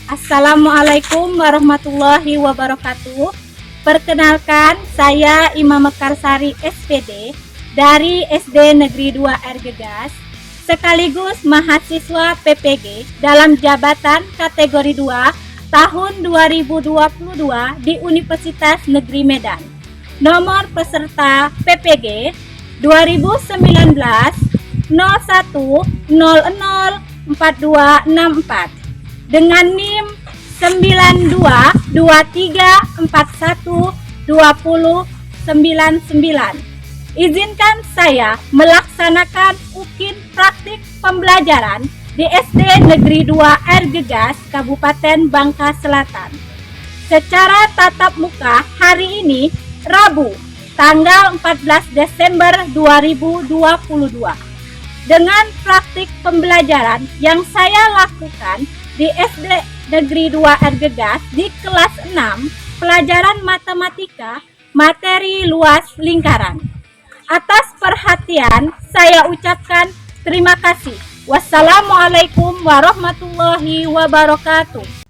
Assalamualaikum warahmatullahi wabarakatuh. Perkenalkan, saya Imam Mekarsari SPD dari SD Negeri 2 Ergegas, sekaligus mahasiswa PPG dalam jabatan kategori 2 tahun 2022 di Universitas Negeri Medan. Nomor peserta PPG 2019 01004264 dengan NIM 9223412099. Izinkan saya melaksanakan UKIN praktik pembelajaran di SD Negeri 2 Ergegas, Kabupaten Bangka Selatan. Secara tatap muka hari ini, Rabu, tanggal 14 Desember 2022. Dengan praktik pembelajaran yang saya lakukan di SD Negeri 2 Ergegas di kelas 6, pelajaran matematika, materi luas lingkaran. Atas perhatian, saya ucapkan terima kasih. Wassalamualaikum warahmatullahi wabarakatuh.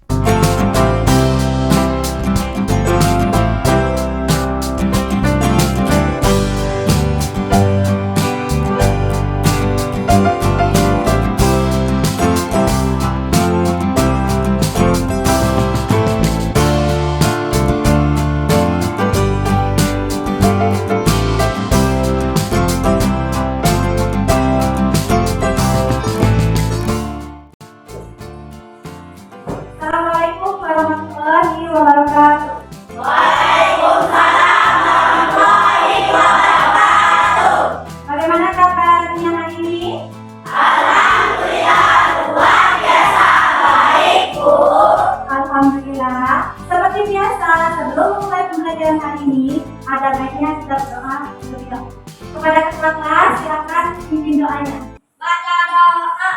Assalamualaikum warahmatullahi wabarakatuh. Waalaikumsalam warahmatullahi wabarakatuh. Bagaimana kabarnya hari ini? Alhamdulillah luar biasa baik, Bu. Alhamdulillah. Seperti biasa, sebelum mulai pembelajaran hari ini, ada baiknya kita berdoa terlebih dahulu. Kepada ketua kelas, silakan pimpin doanya. Baca doa.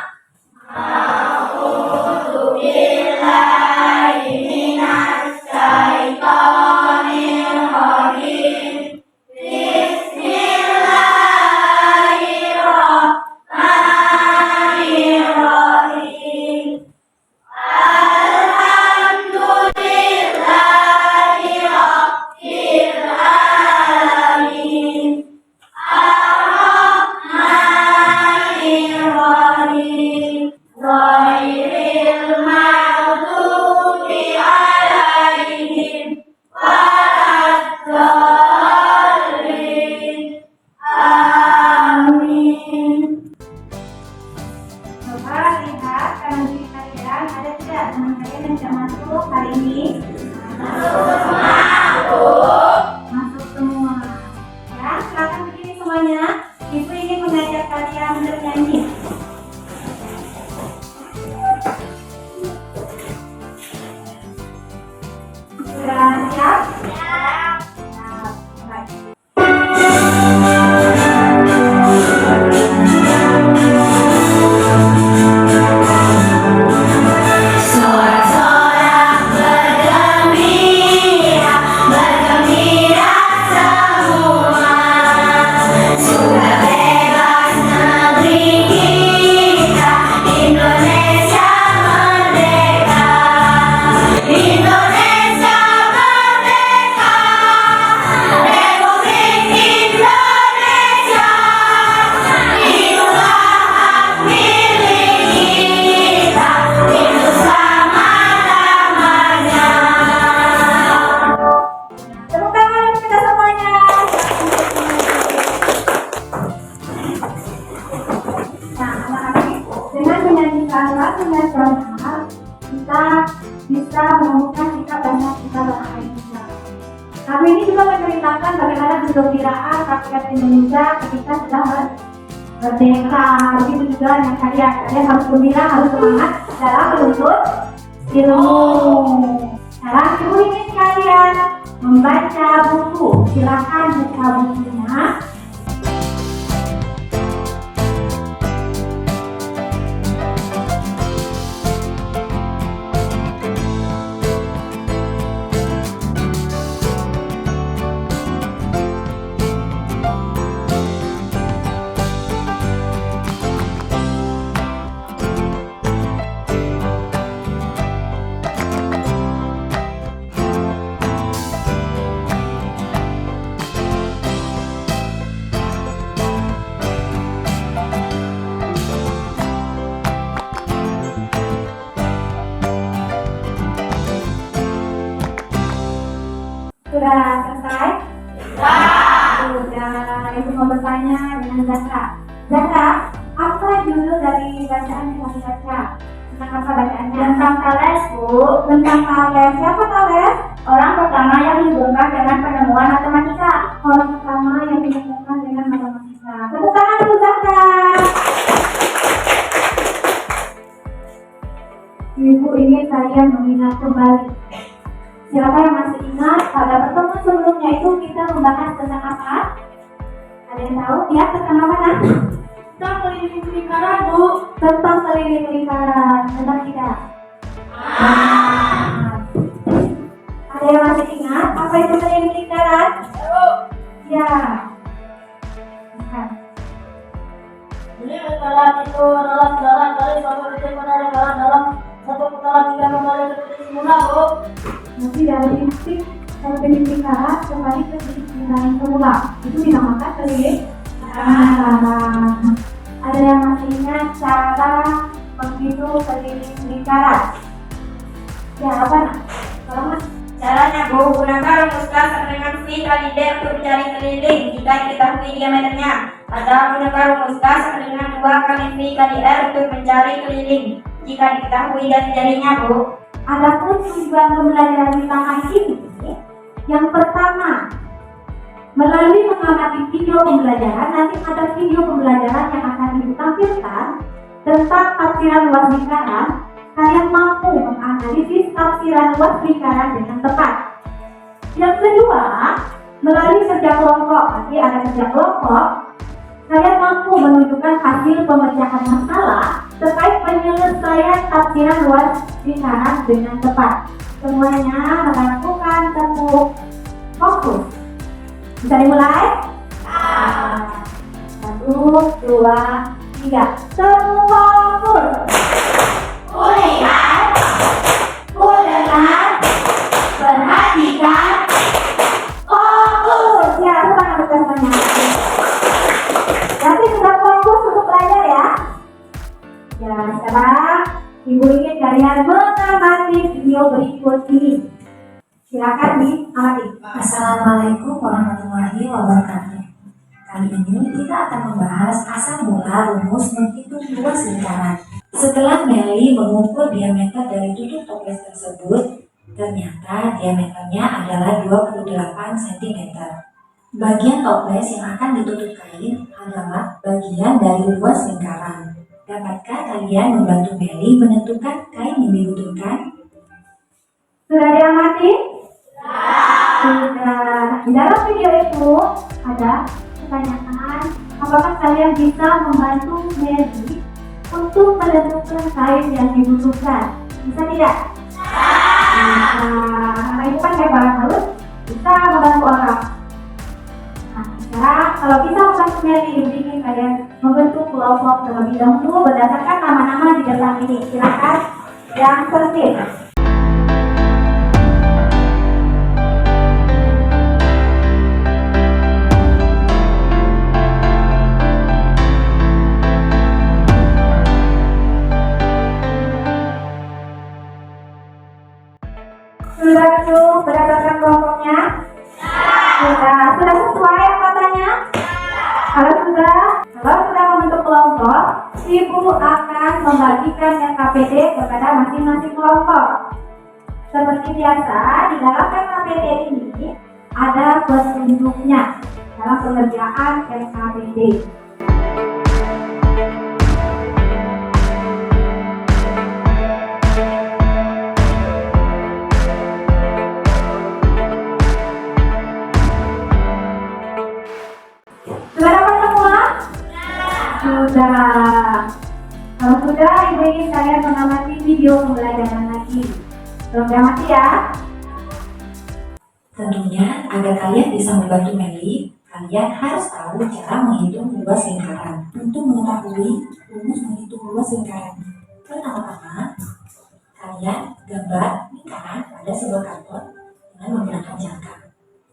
A'udzubillahi minas syaitonir rajim. Bismillahirrahmanirrahim. Alhamdulillahi rabbil alamin. Ar-Rahmanir-Rahim. Ghairil maghdubi alaihim waladdallin. Amin. Coba lihat kanan kiri kalian, ada tidak teman kalian yang tidak masuk hari ini? Masuk semua. Ya, silakan berdiri semuanya. Ibu ingin mengajak kalian bernyanyi. Sudah siap? Siap. Baik. Sorak-sorak bergembira, bergembira semua. Sudah bebas negeri kita, Indonesia merdeka. Indonesia merdeka, Republik Indonesia. Itulah hak milik kita, hidup selama-lamanya. Tepuk tangan untuk kita semuanya. Nah, anak-anak, dengan menyanyikan lagu nasional, kita bisa menemukan sikap dan hak kita bahasa Indonesia. Kami ini juga menceritakan bagaimana kegembiraan rakyat Indonesia ketika sudah merdeka. Begitu juga dengan kalian harus gembira, harus semangat dalam menuntut ilmu. Sekarang ibu ingin kalian membaca buku. Silakan buka bukunya. Zahra. Zahra, apa judul dari bacaan yang kamu baca? Tentang apa bacaannya? Tentang Thales, Bu. Tentang Thales. Siapa Thales? Orang pertama yang dihubungkan dengan penemuan matematika. Orang pertama yang ditemukan dengan matematika. Tepuk tangan dulu Zahra. Ibu ingin kalian mengingat kembali. Siapa yang masih ingat pada pertemuan sebelumnya itu kita membahas tentang apa? Ada yang tahu? Ya, tentang apa nak? Tentang keliling lingkaran, Bu. Tentang keliling lingkaran. Tentang tidak? Ada yang masih ingat apa itu keliling lingkaran? Ya. Bukan. Jadi lingkaran itu adalah jalan dari suatu titik pada lingkaran dalam satu putaran hingga kembali ke titik semula, Bu. Nanti dari titik lingkaran kembali ke titik lingkaran semula. Itu dinamakan keliling lingkaran. Ada yang masih ingat cara menghitung keliling lingkaran? Ya, apa nak? Kalau mas? Caranya, Bu, gunakan rumus K sama dengan V kali D untuk mencari keliling jika diketahui diameternya. Atau gunakan rumus K sama dengan 2 kali V kali R untuk mencari keliling jika diketahui dari jarinya, Bu. Adapun tujuan pembelajaran kita hari ini, yang pertama, melalui mengamati video pembelajaran, nanti ada video pembelajaran yang akan Ibu tampilkan tentang tafsiran luas lingkaran. Kalian mampu menganalisis tafsiran luas lingkaran dengan tepat. Yang kedua, melalui kerja kelompok, nanti ada kerja kelompok, kalian mampu menunjukkan hasil pemecahan masalah terkait penyelesaian tafsiran luas lingkaran dengan tepat. Semuanya melakukan tepuk fokus. Bisa dimulai? 1, 2, 3. Tepuk fokus. Kulihat, kudengar, perhatikan, Fokus. Ya, teman betul semuanya. Nanti sudah fokus untuk belajar ya. Ya, sekarang Ibu ingin kalian mengamati video berikut ini. Silakan diamati. Assalamualaikum warahmatullahi wabarakatuh. Kali ini kita akan membahas asal mula rumus menghitung luas lingkaran. Setelah Meli mengukur diameter dari tutup toples tersebut, ternyata diameternya adalah 28 cm. Bagian toples yang akan ditutup kain adalah bagian dari luas lingkaran. Dapatkah kalian membantu Meli menentukan kain yang dibutuhkan? Sudah diamati? Sudah. Di dalam video itu ada pertanyaan, apakah kalian bisa membantu Meli untuk menentukan kain yang dibutuhkan? Bisa tidak? Karena itu kan hebat harus bisa membantu orang. Nah, sekarang kalau bisa membantu Meli, ingin kalian membentuk kelompok terlebih dahulu berdasarkan nama-nama di depan ini. Silakan yang tertib. Sudah cukup berdasarkan kelompoknya? Sudah sesuai angkatannya? Kalau sudah membentuk kelompok, Ibu akan membagikan RKPD kepada masing-masing kelompok. Seperti biasa, di dalam RKPD ini ada petunjuknya dalam pengerjaan RKPD. Sudah dapat semua? Sudah. Kalau sudah, Ibu ingin kalian mengamati video pembelajaran lagi. Tolong diamati ya. Tentunya agar kalian bisa membantu Meli, kalian harus tahu cara menghitung luas lingkaran. Untuk mengetahui rumus menghitung luas lingkaran, pertama-tama kalian gambar lingkaran pada sebuah karton dengan menggunakan jangka.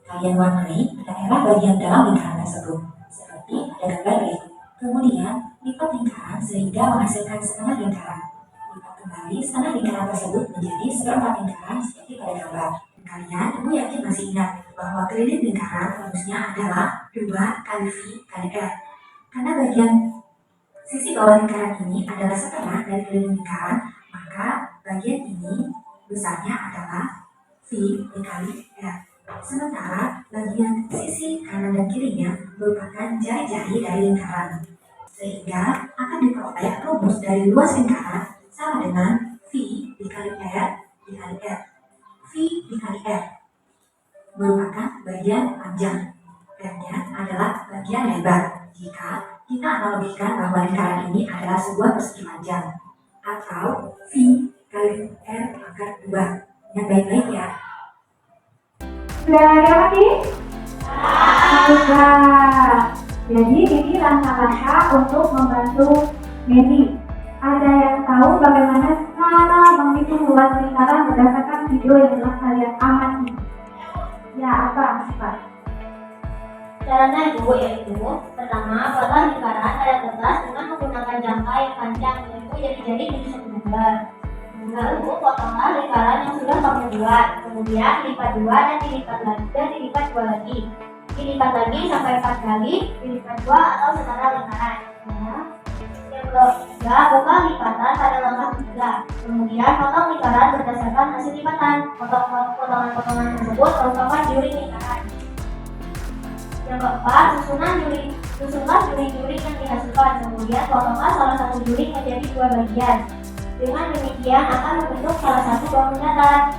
Kalian warnai daerah bagian dalam lingkaran tersebut, seperti pada gambar berikut. Kemudian lipat lingkaran sehingga menghasilkan setengah lingkaran. Lipat kembali setengah lingkaran tersebut menjadi seperempat lingkaran seperti pada gambar. Kalian, Ibu yakin masih ingat bahwa keliling lingkaran rumusnya adalah 2 kali V kali R. Karena bagian sisi bawah lingkaran ini adalah setengah dari keliling lingkaran, maka bagian ini besarnya adalah V dikali R. Sementara bagian sisi kanan dan kirinya merupakan jari-jari dari lingkaran. Sehingga akan diperoleh rumus dari luas lingkaran sama dengan V dikali R dikali R. V dikali R merupakan bagian panjang, R-nya adalah bagian lebar. Jika kita analogikan bahwa lingkaran ini adalah sebuah persegi panjang, atau V kali R pangkat 2. Ingat baik-baik ya. Sudah ada lagi? Sudah. Jadi ini langkah-langkah untuk membantu Medi. Ada yang tahu bagaimana cara menghitung luas lingkaran berdasarkan video yang telah kalian amati? Ya, apa? Caranya yaitu pertama, potong lingkaran pada kertas dengan menggunakan jangka yang panjang, yaitu jari-jari di sebelah. Lalu potonglah lingkaran yang sudah kamu buat, kemudian lipat 2 dan dilipat lagi dan dilipat 2 lagi. Dilipat lagi sampai 4 kali, dilipat 2 atau setara lingkaran. Yang ketiga, buka lipatan pada langkah 3. Kemudian potong lingkaran berdasarkan hasil lipatan. Potongan-potongan tersebut merupakan juri lingkaran. Yang keempat, susunlah juri-juri yang dihasilkan. Kemudian potonglah salah satu juri menjadi 2 bagian. Dengan demikian akan membentuk salah satu bangun datar.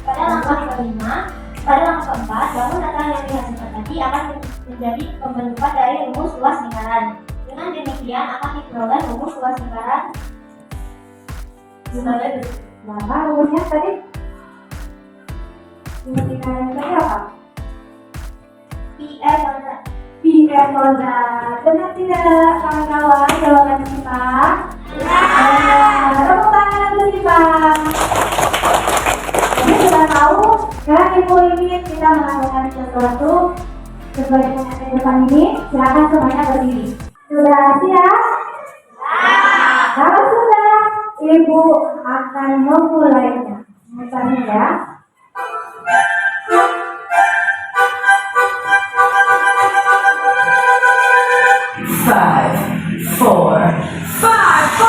Pada langkah keempat, bangun datar yang dihasilkan tadi akan menjadi pembentukan dari rumus luas lingkaran. Dengan demikian akan diperoleh rumus luas lingkaran. Berapa rumusnya tadi? Lingkaran tadi apa? PR kuadrat. PR kuadrat. Benar tidak kawan-kawan jawaban kita? Tepuk tangan untuk kita. Jadi sudah tahu, sekarang ibu ingin kita melakukan sesuatu sesuai dengan yang di depan ini. Silakan semuanya berdiri. Sudah siap? Kalau sudah, ibu akan memulainya. Misalnya ya. Five, four, 1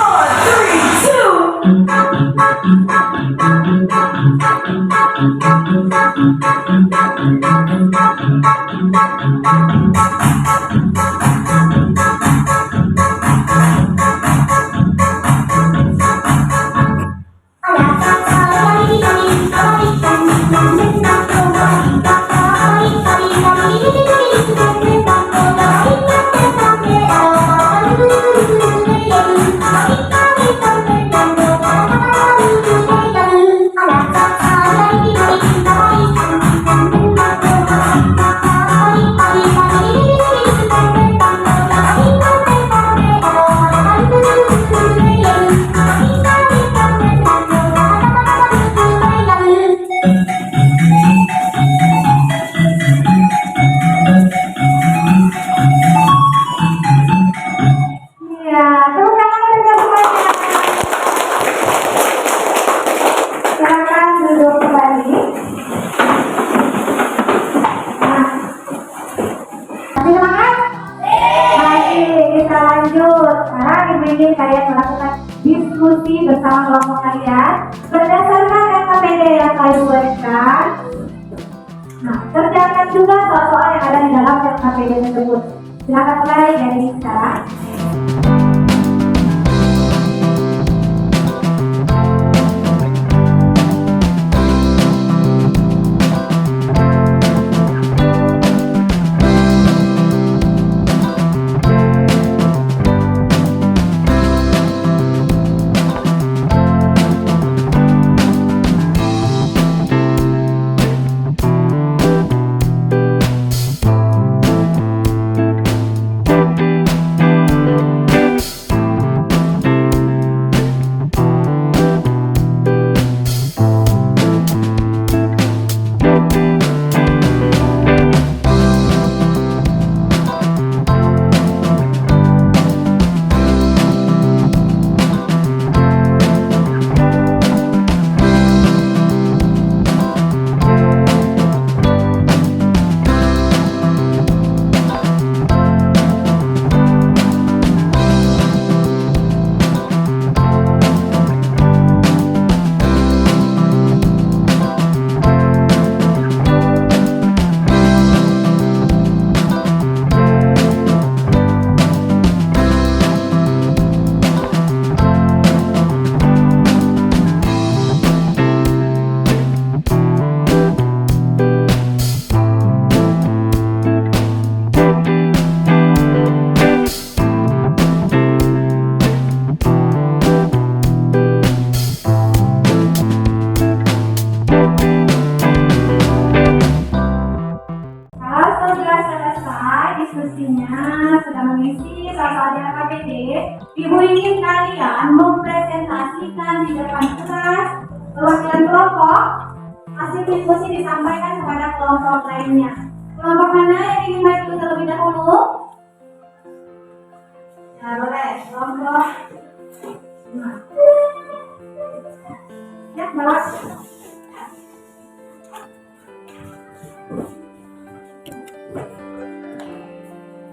KPD, Ibu ingin kalian mempresentasikan di depan kelas perwakilan kelompok. Hasil diskusi disampaikan kepada kelompok lainnya. Kelompok mana yang ingin maju terlebih dahulu? Ya boleh, kelompok. Ya, bawa.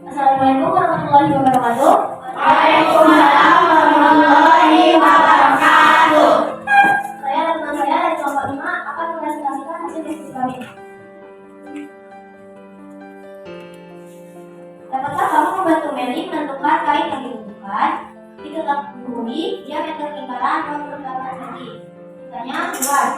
Assalamualaikum warahmatullahi wabarakatuh. Waalaikumsalam warahmatullahi wabarakatuh. Saya dan teman saya dari kelompok 5 akan mempresentasikan hasil diskusi kami. Dapatkah kamu membantu Meli menentukan kain yang dibutuhkan? Diketahui diameter lingkaran 28 cm. Sisanya luas.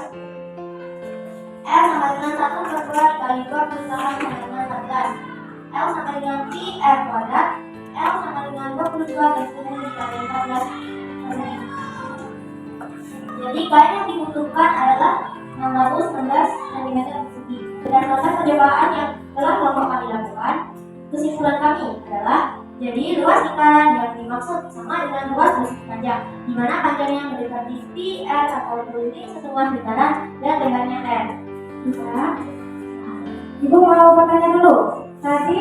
R sama dengan 1 per 2 dikali 28 sama dengan 14. L sama dengan pi R kuadrat. L sama dengan 22 dikali 14. Jadi kain yang dibutuhkan adalah 616 cm persegi. Berdasarkan percobaan yang telah kelompok kami lakukan, kesimpulan kami adalah jadi luas lingkaran yang dimaksud sama dengan luas garis panjang, di mana panjangnya mendekati pi R atau politik sesungguhnya lingkaran dan lebarnya R. Bisa? Ibu mau bertanya dulu. Tadi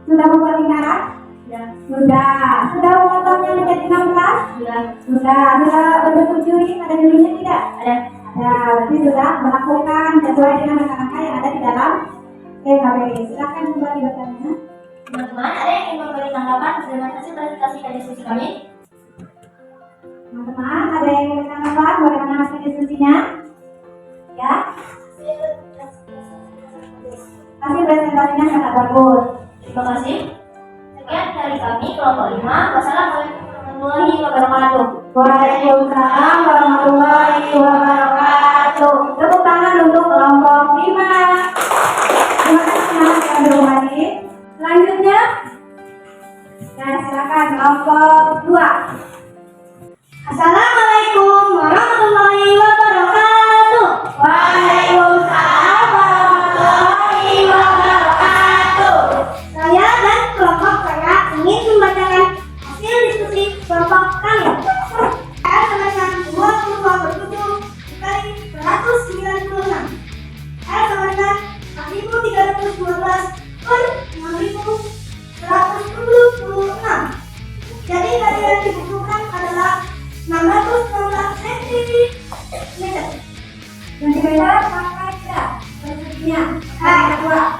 sudah membuat lingkaran? Ya, Sudah. Sudah memotongnya menjadi 16? sudah Sudah. Sudah berbentuk juri? Ada jurinya tidak? ada. Ada. Berarti sudah melakukan sesuai dengan langkah-langkah yang ada di dalam KPD. Silakan kembali bertanya. Teman-teman, ada yang ingin memberi tanggapan dengan hasil presentasi dan diskusi kami? Teman-teman, ada yang ingin tanggapan bagaimana hasil diskusinya? Ya? Hasil presentasinya sangat bagus. Terima kasih. Sekian dari kami, kelompok 5. Wassalamualaikum warahmatullahi wabarakatuh. Waalaikumsalam warahmatullahi wabarakatuh. Tepuk tangan untuk kelompok 5. Terima kasih teman-teman yang berhormati. Selanjutnya, ya silakan kelompok 2. Assalamualaikum warahmatullahi wabarakatuh. Waalaikumsalam warahmatullahi wabarakatuh. Saya dan kelompok saya ingin membacakan hasil diskusi kelompok kami. R sama dengan 22 per 7 dikali 196. R sama dengan 4.312 per 6.176. Jadi tadi yang dibutuhkan adalah 616 cm. Dan dibeda pakai tidak perseginya. Hai. Kedua.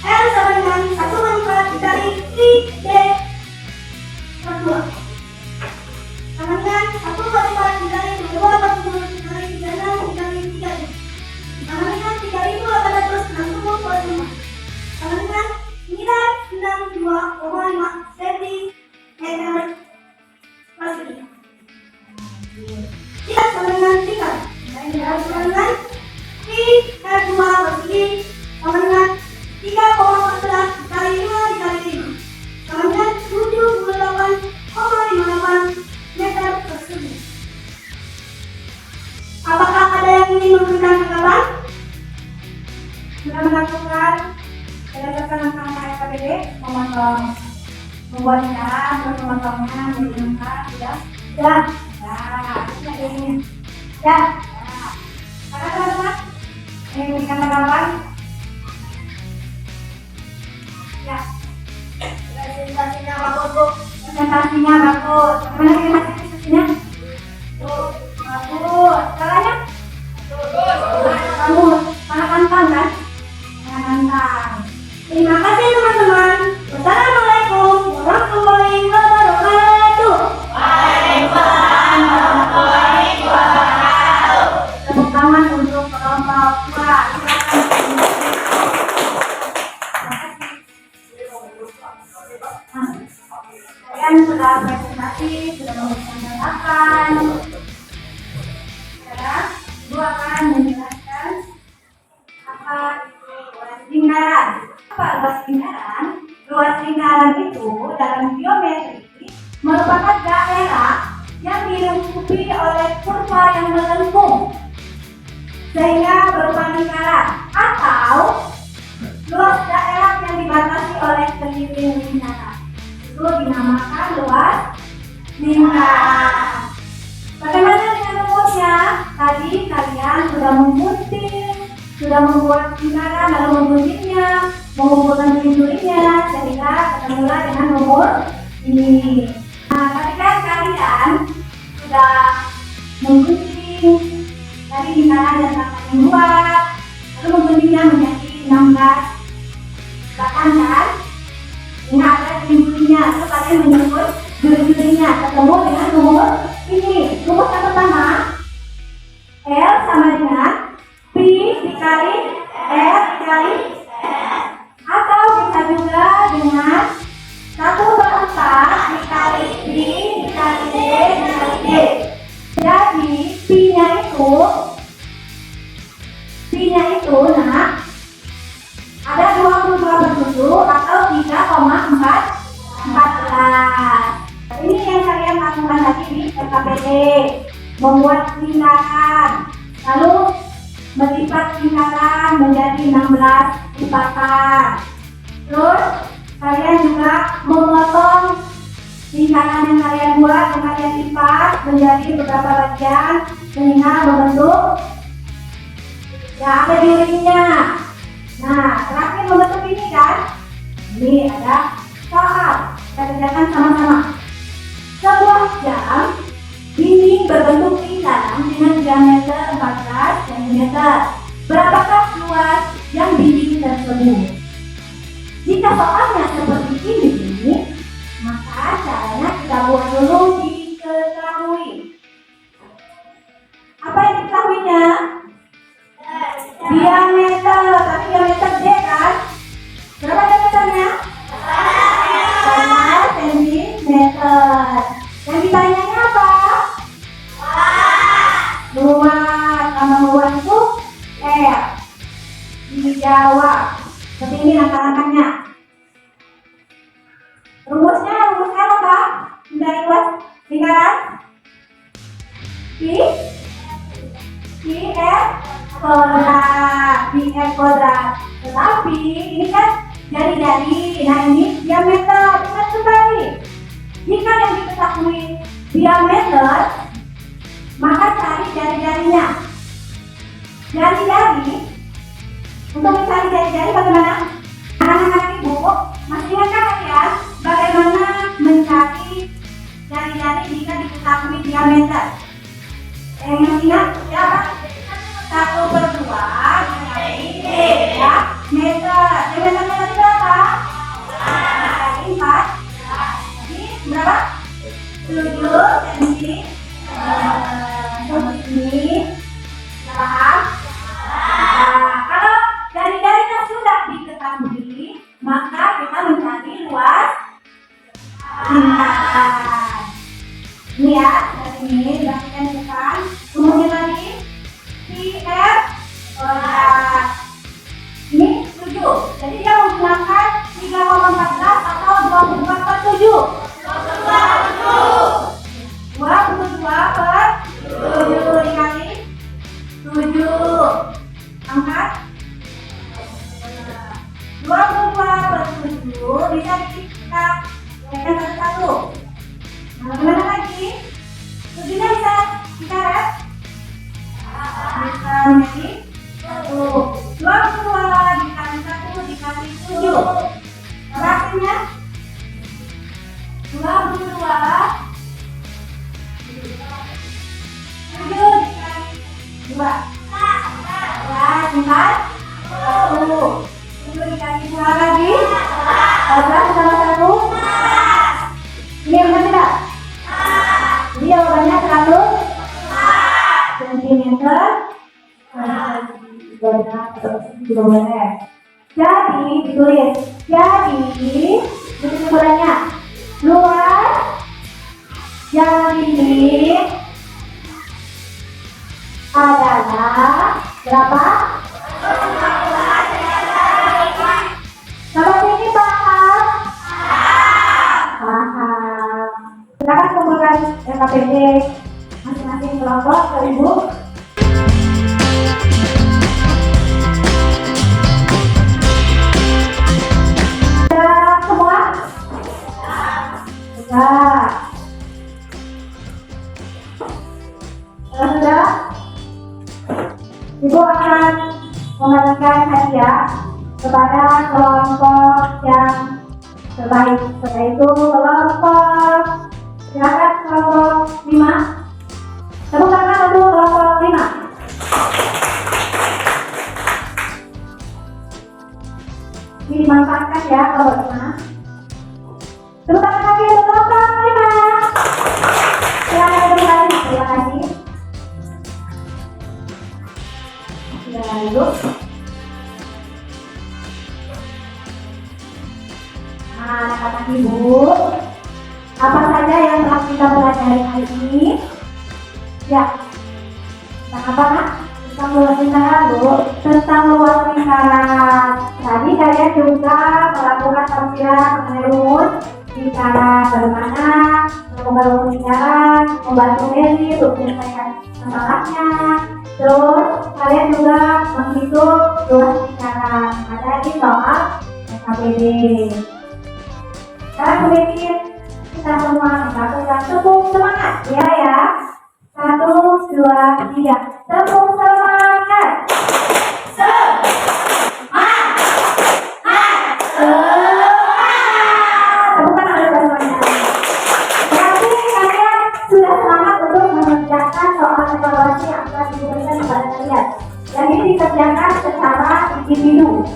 R sama dengan 1/4 dikali pi D per 2. Sama dengan 1/4 dikali 2/40 dikali 36 dikali 3. Sama dengan 3.860 per 5. Sama dengan 962,5 cm persegi. Jika sama dengan 3, sama dengan pi R2 persegi sama dengan 3,14 dikali 5 dikali 5 sama dengan 78,58 meter persegi. Apakah ada yang ingin memberikan tanggapan? Sudah melakukan berdasarkan langkah-langkah KPD, memotong, membuat lingkaran, terus memotongnya menjadi lingkaran, sudah? Sudah. Ini ada ini. Ya. Maka teman-teman, ingin memberikan tanggapan? Ya. Presentasinya bagus, Bu. Presentasinya bagus. Bagaimana dengan hasil diskusinya? Bagus. Caranya? Bagus. Sangat pantang kan? Sangat pantang. Terima kasih teman-teman. Wassalamualaikum warahmatullahi wabarakatuh. Waalaikumsalam warahmatullahi wabarakatuh. Tepuk tangan untuk kelompok 2. Kalian sudah presentasi, sudah memberikan tanggapan. Sekarang, Ibu akan menjelaskan apa itu luas lingkaran. Apa luas lingkaran? Luas lingkaran itu dalam geometri merupakan daerah yang dilengkapi oleh kurva yang melengkung sehingga berupa lingkaran, atau Luas daerah yang dibatasi oleh sekeliling lingkaran itu dinamakan luas lingkaran. Bagaimana dengan rumusnya? Tadi kalian sudah menggunting, sudah membuat lingkaran lalu mengguntingnya, mengumpulkan duri-durinya sehingga ketemulah dengan rumus ini. Nah, tadi kan kalian sudah menggunting dari lingkaran yang akan dibuat, lalu mengguntingnya menjadi 16 batang kan? Ini ada duri-durinya, lalu kalian menyebut duri-durinya ketemu dengan rumus ini. Rumus yang pertama, L sama dengan P dikali R dikali atau bisa juga dengan 1/4 dikali B dikali D dikali D. Jadi P-nya itu nah ada 22/7 atau 3,14. Ini yang kalian lakukan tadi di LKPD, membuat lingkaran lalu melipat lingkaran menjadi 16 lipatan. Terus kalian juga memotong lingkaran yang kalian buat, yang kalian lipat menjadi beberapa bagian sehingga membentuk ya ada dirinya. Nah, terakhir membentuk ini kan, ini ada soal, kita kerjakan sama-sama. Sebuah jam dinding berbentuk lingkaran dengan diameter 14 cm. Berapakah luas yang dinding tersebut? Jika soalnya seperti ini, maka caranya kita buat dulu diketahui. Apa yang diketahuinya? Diameter, tapi diameter D kan? Berapa diameternya? 14 cm. Yang ditanyanya apa? Luas, sama luas itu R. Dijawab. Seperti ini langkah-langkahnya. Rumusnya apa? Dari luas lingkaran pi r kuadrat. Tetapi ini kan jari-jari, nah ini diameter. Ingat kembali, jika yang diketahui diameter, maka cari jari-jarinya. Jari-jari, untuk mencari jari-jari bagaimana? Anak-anak ibu, masih ingatkah kalian bagaimana mencari jari-jari jika diketahui diameter? Yang ingat siapa? 1/2 dikali ya meter. Diameternya tadi berapa? 4. Jadi berapa? 7 cm. Ini paham? Nah, kalau jari-jarinya sudah diketahui, maka kita mencari luas lingkaran. Ini ya, dari ini perhatikan depan. Kemudian tadi PR kuadrat. Ini 7. Jadi dia menggunakan 3,14 atau 24/7. 22/7 dikali 7. Angkat 22/7 bisa kita gunakan satu-satu. Nah, bagaimana lagi? 7-nya bisa dikaret? Bisa menjadi 1. 22 dikali 1 dikali 7. Berartinya 22 7 dikali 2. Ya, tinggal 1. 7 dikali 2 lagi 14 tambah 1. Ini yang benar tidak? Jadi jawabannya 100 cm. Jadi ditulis. Jadi kesimpulannya luas jari adalah berapa? Sampai ini paham? Paham. Silakan kumpulkan LKPD masing-masing kelompok ke ibu. yaitu kelompok, silakan kelompok 5. Tepuk tangan untuk kelompok 5. Ini dimanfaatkan ya kelompok 5. Tepuk tangan lagi untuk kelompok 5. Silakan kembali, terima kasih. Silakan duduk. Nah, anak-anak ibu, apa saja yang telah kita pelajari hari ini? Ya, tentang apa nak? Tentang luas lingkaran, Bu. Tentang luas lingkaran. Tadi kalian juga melakukan tafsiran mengenai rumus lingkaran, bagaimana melakukan rumus lingkaran, membantu Meli untuk menyelesaikan masalahnya. Terus kalian juga menghitung luas lingkaran. Ada di soal SKPD. Sekarang sedikit kita semua melakukan tepuk semangat, ya. 1, 2, 3, tepuk semangat. Tepukan oleh semuanya. Berarti kalian sudah semangat untuk mengerjakan soal evaluasi yang akan diberikan kepada kalian. Dan ini dikerjakan secara individu.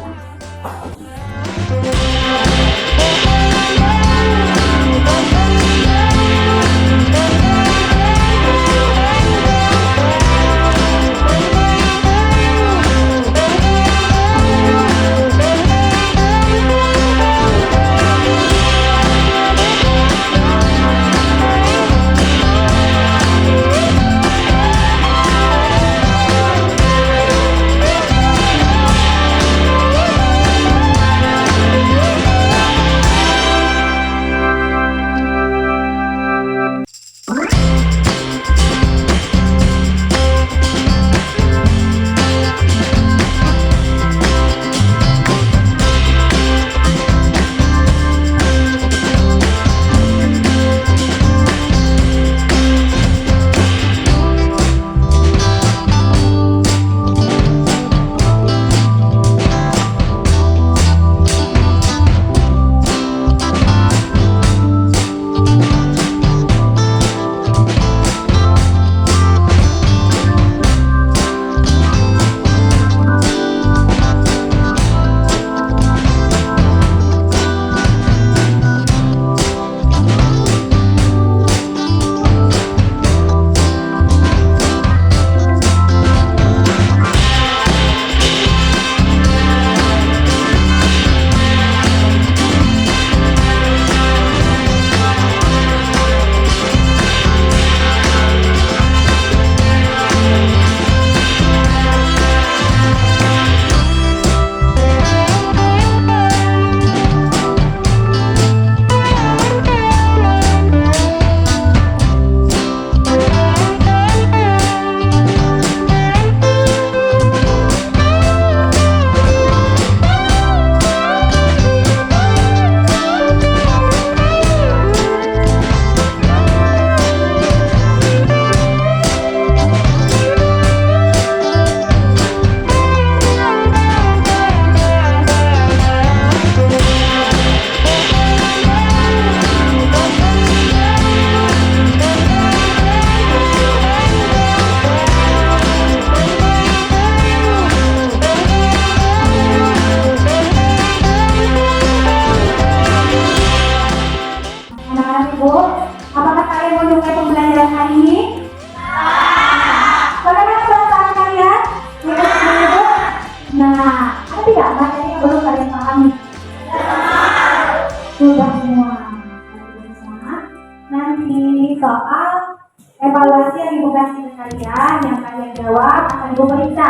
evaluasi yang diberikan ke kalian, yang kalian jawab akan ibu periksa.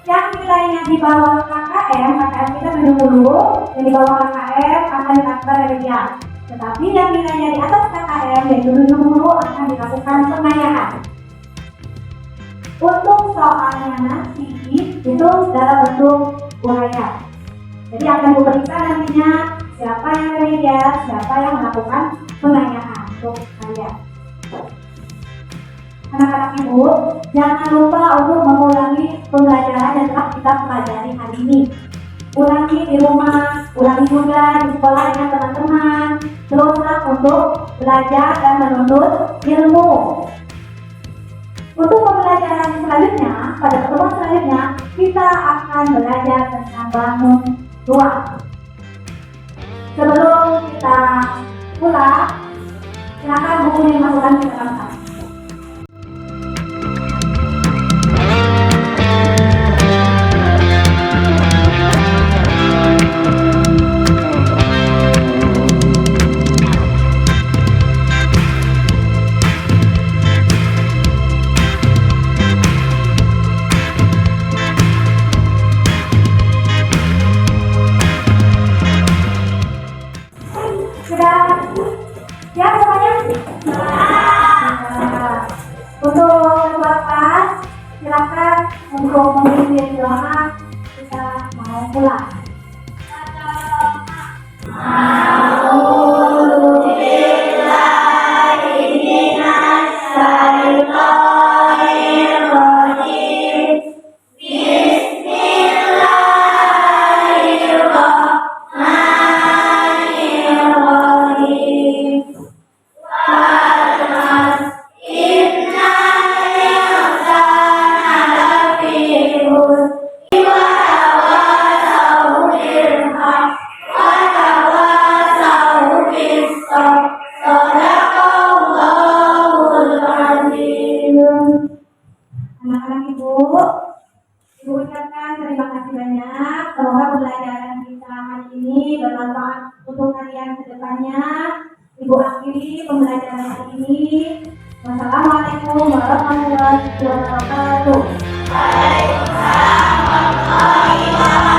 Yang nilainya di bawah KKM kita minum dulu, yang di bawah KKM akan dilakukan revisian. Tetapi yang nilainya di atas KKM yaitu 70 akan dilakukan pengayaan. Untuk soalnya nanti itu dalam bentuk uraian. Jadi akan diperiksa nantinya siapa yang remedial, siapa yang melakukan pengayaan untuk kalian. Anak-anak ibu, jangan lupa untuk mengulangi pembelajaran yang telah kita pelajari hari ini. ulangi di rumah, ulangi juga di sekolah dengan teman-teman. Teruslah untuk belajar dan menuntut ilmu. Untuk pembelajaran selanjutnya, pada pertemuan selanjutnya, kita akan belajar tentang bangun ruang. Sebelum kita pulang, silakan buku yang dimasukkan ke dalam tas. Sudah siap semuanya? Nah, untuk ketua kelas, silakan untuk memimpin doa kita mau pulang. Anak-anak ibu ucapkan terima kasih banyak. Semoga pembelajaran kita hari ini bermanfaat untuk kalian ke depannya. Ibu akhiri pembelajaran hari ini. Wassalamualaikum warahmatullahi wabarakatuh. Waalaikumsalam warahmatullahi wabarakatuh.